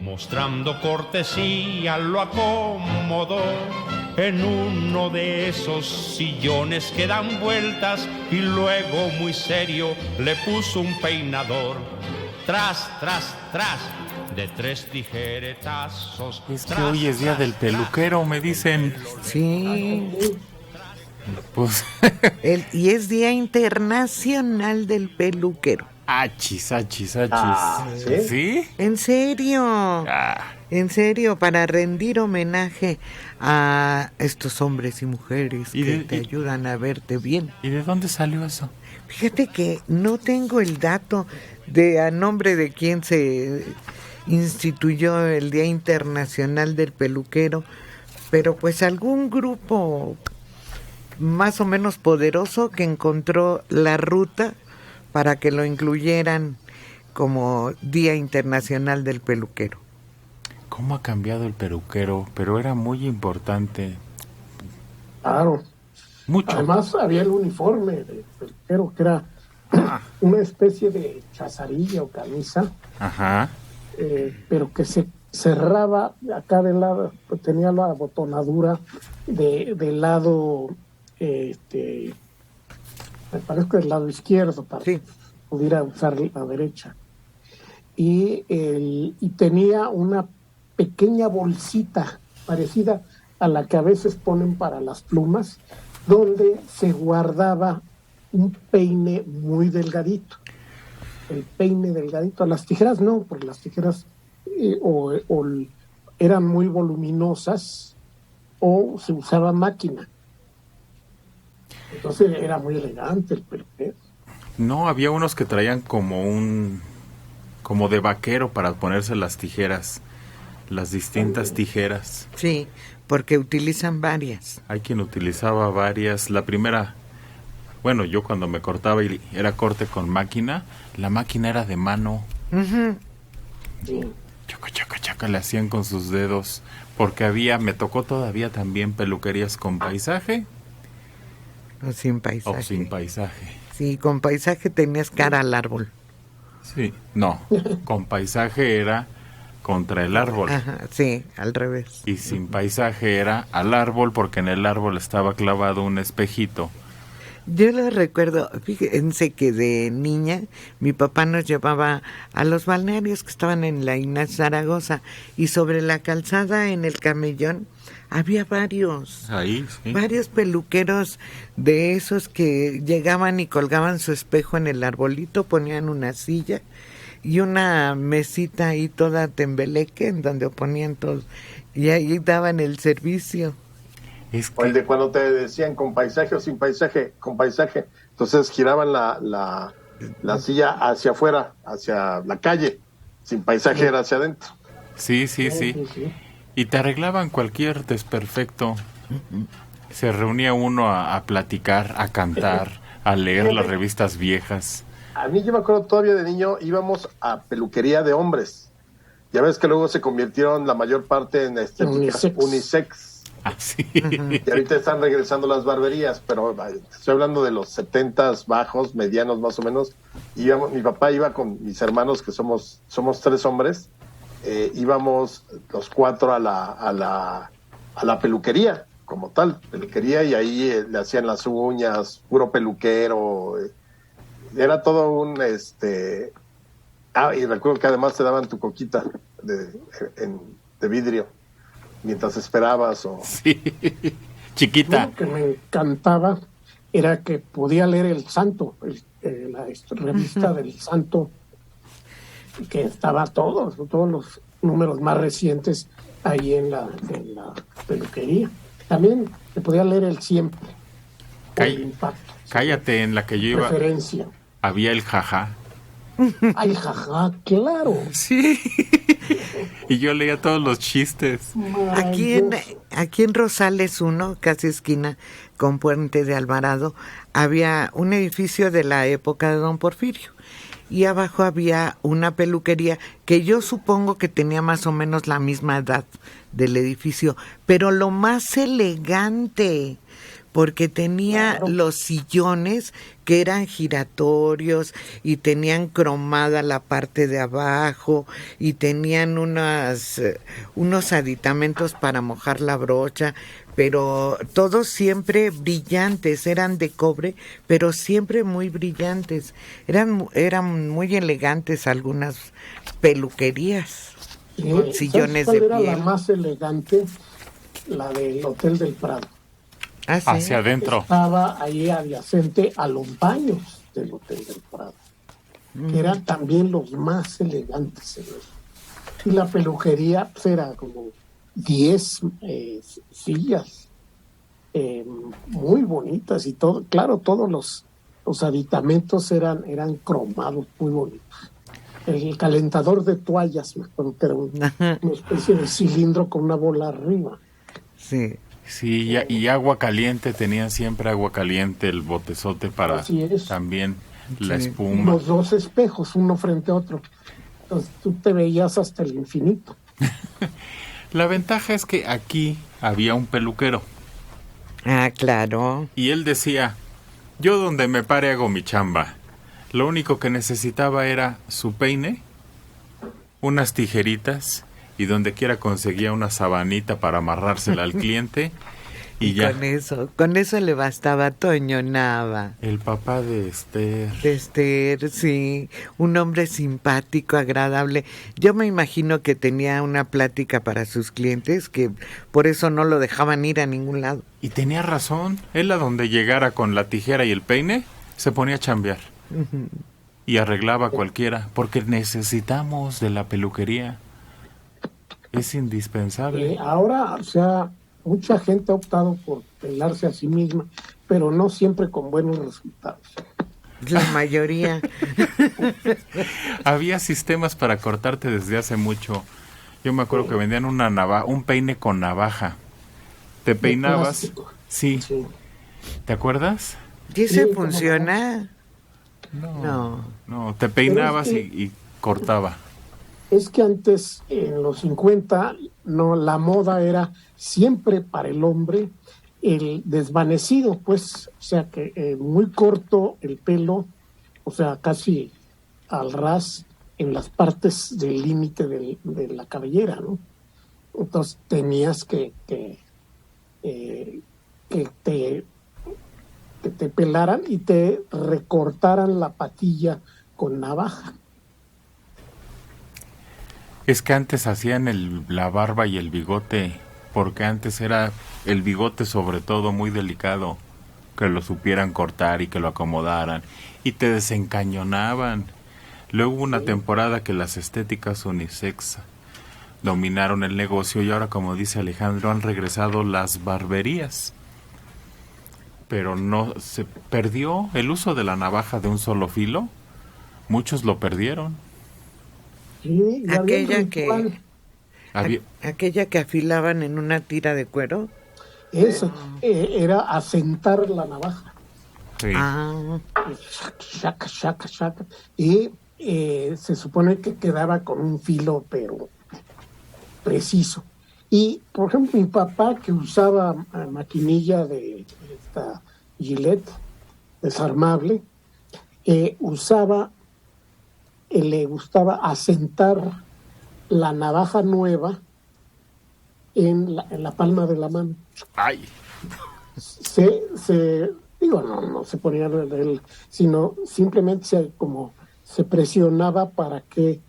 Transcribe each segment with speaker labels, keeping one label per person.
Speaker 1: Mostrando cortesía lo acomodó en uno de esos sillones que dan vueltas y luego muy serio le puso un peinador. Tras, tras, tras, de 3 tijeretazos.
Speaker 2: Es que hoy es día del peluquero, me dicen.
Speaker 3: Sí.
Speaker 2: Pues.
Speaker 3: Y es Día Internacional del Peluquero.
Speaker 2: Achis.
Speaker 4: ¿Sí?
Speaker 2: ¿Sí?
Speaker 3: ¿En serio? En serio, para rendir homenaje a estos hombres y mujeres que te ayudan a verte bien.
Speaker 2: ¿Y de dónde salió eso?
Speaker 3: Fíjate que no tengo el dato de a nombre de quién se instituyó el Día Internacional del Peluquero, pero pues algún grupo más o menos poderoso que encontró la ruta para que lo incluyeran como Día Internacional del Peluquero.
Speaker 2: ¿Cómo ha cambiado el peluquero? Pero era muy importante.
Speaker 4: Claro.
Speaker 2: Mucho.
Speaker 4: Además había el uniforme del peluquero, que era una especie de chazarilla o camisa.
Speaker 2: Ajá.
Speaker 4: Pero que se cerraba acá del lado, pues tenía la botonadura del lado, me parece que del lado izquierdo para que pudiera usar la derecha. Y tenía una pequeña bolsita parecida a la que a veces ponen para las plumas, donde se guardaba un peine muy delgadito. El peine delgadito, las tijeras no, porque las tijeras eran muy voluminosas o se usaba máquina. Entonces era muy elegante el peluquero.
Speaker 2: No, había unos que traían como de vaquero para ponerse las tijeras, las distintas tijeras.
Speaker 3: Sí, porque utilizan varias.
Speaker 2: Hay quien utilizaba varias. La primera, bueno, yo cuando me cortaba y era corte con máquina, la máquina era de mano.
Speaker 3: Uh-huh.
Speaker 4: Sí.
Speaker 2: Chaca, le hacían con sus dedos. Porque me tocó todavía también peluquerías con paisaje.
Speaker 3: O sin paisaje.
Speaker 2: O sin paisaje.
Speaker 3: Sí, con paisaje tenías cara al árbol.
Speaker 2: Sí, no, con paisaje era contra el árbol.
Speaker 3: Ajá, sí, al revés.
Speaker 2: Y sin paisaje era al árbol, porque en el árbol estaba clavado un espejito.
Speaker 3: Yo lo recuerdo, fíjense que de niña mi papá nos llevaba a los balnearios que estaban en la Ignacio Zaragoza, y sobre la calzada en el Camellón había varios peluqueros de esos que llegaban y colgaban su espejo en el arbolito, ponían una silla y una mesita ahí toda tembeleque en donde ponían todo, y ahí daban el servicio.
Speaker 4: O el de cuando te decían con paisaje o sin paisaje, con paisaje, entonces giraban la silla hacia afuera, hacia la calle, sin paisaje era hacia adentro.
Speaker 2: Sí. Y te arreglaban cualquier desperfecto. Se reunía uno a platicar, a cantar, a leer las revistas viejas.
Speaker 4: A mí, yo me acuerdo todavía de niño, íbamos a peluquería de hombres. Ya ves que luego se convirtieron la mayor parte en unisex.
Speaker 2: Ah, sí.
Speaker 4: Y ahorita están regresando las barberías, pero estoy hablando de los 70s bajos, medianos más o menos. Mi papá iba con mis hermanos, que somos 3 hombres, íbamos los 4 a la peluquería, como tal, peluquería, y ahí le hacían las uñas, puro peluquero. Era todo un y recuerdo que además te daban tu coquita de vidrio mientras esperabas.
Speaker 2: Sí, chiquita.
Speaker 4: Lo que me encantaba era que podía leer El Santo, la revista del Santo, que estaba todos los números más recientes ahí en la peluquería. También se podía leer El Siempre, el Impacto.
Speaker 2: Cállate, en la que yo iba
Speaker 4: Referencia.
Speaker 2: Había el Jaja.
Speaker 4: Ay, jaja, claro.
Speaker 3: Sí.
Speaker 2: Y yo leía todos los chistes.
Speaker 3: Aquí en Rosales 1, casi esquina con Puente de Alvarado, había un edificio de la época de Don Porfirio. Y abajo había una peluquería que yo supongo que tenía más o menos la misma edad del edificio, pero lo más elegante, porque tenía
Speaker 5: Claro.
Speaker 3: los sillones que eran giratorios y tenían cromada la parte de abajo y tenían unos aditamentos para mojar la brocha, pero todos siempre brillantes, eran de cobre, pero siempre muy brillantes. Eran muy elegantes algunas peluquerías, con sillones
Speaker 5: ¿Sabes
Speaker 3: de
Speaker 5: cuál era la
Speaker 3: piel.
Speaker 5: más elegante? La del Hotel del Prado.
Speaker 3: Ah, sí.
Speaker 2: Hacia adentro.
Speaker 5: Estaba ahí adyacente a los baños del Hotel del Prado, que eran también los más elegantes. Y la peluquería pues, era como 10 sillas muy bonitas y todo. Claro, todos los aditamentos eran cromados, muy bonitos. El calentador de toallas, me acuerdo que era una especie de cilindro con una bola arriba.
Speaker 3: Sí.
Speaker 2: Sí, y agua caliente, tenían siempre agua caliente, el botezote para
Speaker 5: Así es.
Speaker 2: también la
Speaker 3: Sí.
Speaker 2: espuma.
Speaker 5: Los dos espejos, uno frente a otro. Entonces tú te veías hasta el infinito.
Speaker 2: La ventaja es que aquí había un peluquero
Speaker 3: Ah, claro.
Speaker 2: y él decía, yo donde me pare hago mi chamba. Lo único que necesitaba era su peine, unas tijeritas y donde quiera conseguía una sabanita para amarrársela al cliente y ya.
Speaker 3: Con eso le bastaba a Toño Nava.
Speaker 2: El papá de Esther.
Speaker 3: De Esther, sí, un hombre simpático, agradable. Yo me imagino que tenía una plática para sus clientes, que por eso no lo dejaban ir a ningún lado.
Speaker 2: Y tenía razón, él a donde llegara con la tijera y el peine, se ponía a chambear. Y arreglaba cualquiera, porque necesitamos de la peluquería. Es indispensable.
Speaker 5: Ahora, o sea, mucha gente ha optado por pelarse a sí misma, pero no siempre con buenos resultados.
Speaker 3: La mayoría.
Speaker 2: Había sistemas para cortarte desde hace mucho. Yo me acuerdo que vendían un peine con navaja. Te peinabas.
Speaker 5: plástico.
Speaker 2: Sí.
Speaker 5: Sí.
Speaker 2: ¿Te acuerdas?
Speaker 3: ¿Y ese
Speaker 5: Sí, ¿cómo
Speaker 3: funciona? No.
Speaker 2: No, te peinabas
Speaker 5: Pero es
Speaker 2: y cortaba.
Speaker 5: Es que antes, en los 50, no, la moda era siempre para el hombre el desvanecido, pues, o sea, que muy corto el pelo, o sea, casi al ras en las partes del límite de la cabellera, ¿no? Entonces tenías que te pelaran y te recortaran la patilla con navaja.
Speaker 2: Es que antes hacían la barba y el bigote, porque antes era el bigote sobre todo muy delicado, que lo supieran cortar y que lo acomodaran, y te desencañonaban. Luego hubo una temporada que las estéticas unisex dominaron el negocio y ahora, como dice Alejandro, han regresado las barberías. Pero no se perdió el uso de la navaja de un solo filo. Muchos lo perdieron.
Speaker 5: Sí, y había un ritual.
Speaker 3: Aquella que afilaban en una tira de cuero.
Speaker 5: Eso, era asentar la navaja.
Speaker 2: Sí.
Speaker 3: Ah,
Speaker 5: Shaca, shaca, shaca. Y se supone que quedaba con un filo, pero preciso. Y, por ejemplo, mi papá, que usaba maquinilla de esta Gillette desarmable, le gustaba asentar la navaja nueva en la palma de la mano.
Speaker 2: ¡Ay!
Speaker 5: No se ponía de él, sino simplemente se presionaba para que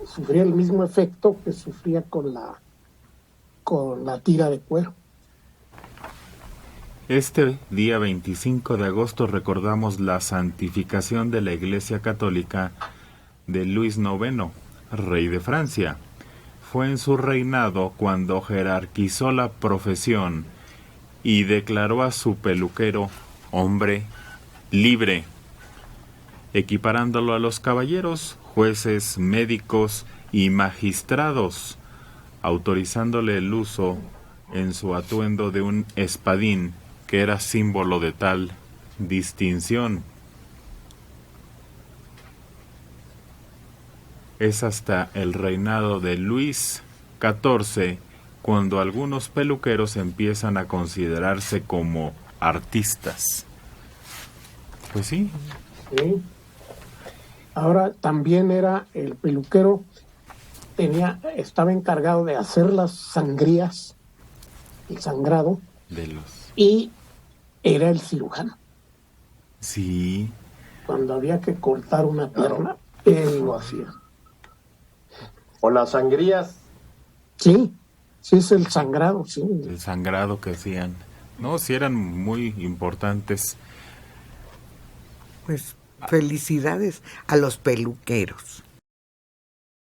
Speaker 5: sufría el mismo efecto que sufría con la tira de cuero.
Speaker 2: Este día 25 de agosto recordamos la santificación de la Iglesia Católica de Luis IX, rey de Francia. Fue en su reinado cuando jerarquizó la profesión y declaró a su peluquero hombre libre, equiparándolo a los caballeros, jueces, médicos y magistrados, autorizándole el uso en su atuendo de un espadín que era símbolo de tal distinción. Es hasta el reinado de Luis XIV cuando algunos peluqueros empiezan a considerarse como artistas. Pues sí.
Speaker 5: Sí. Ahora también era el peluquero, estaba encargado de hacer las sangrías, el sangrado, y era el cirujano.
Speaker 2: Sí.
Speaker 5: Cuando había que cortar una pierna, él lo hacía.
Speaker 4: O las sangrías.
Speaker 5: Sí, sí es el sangrado, sí.
Speaker 2: El sangrado que hacían. No, sí eran muy importantes.
Speaker 3: Pues felicidades a los peluqueros.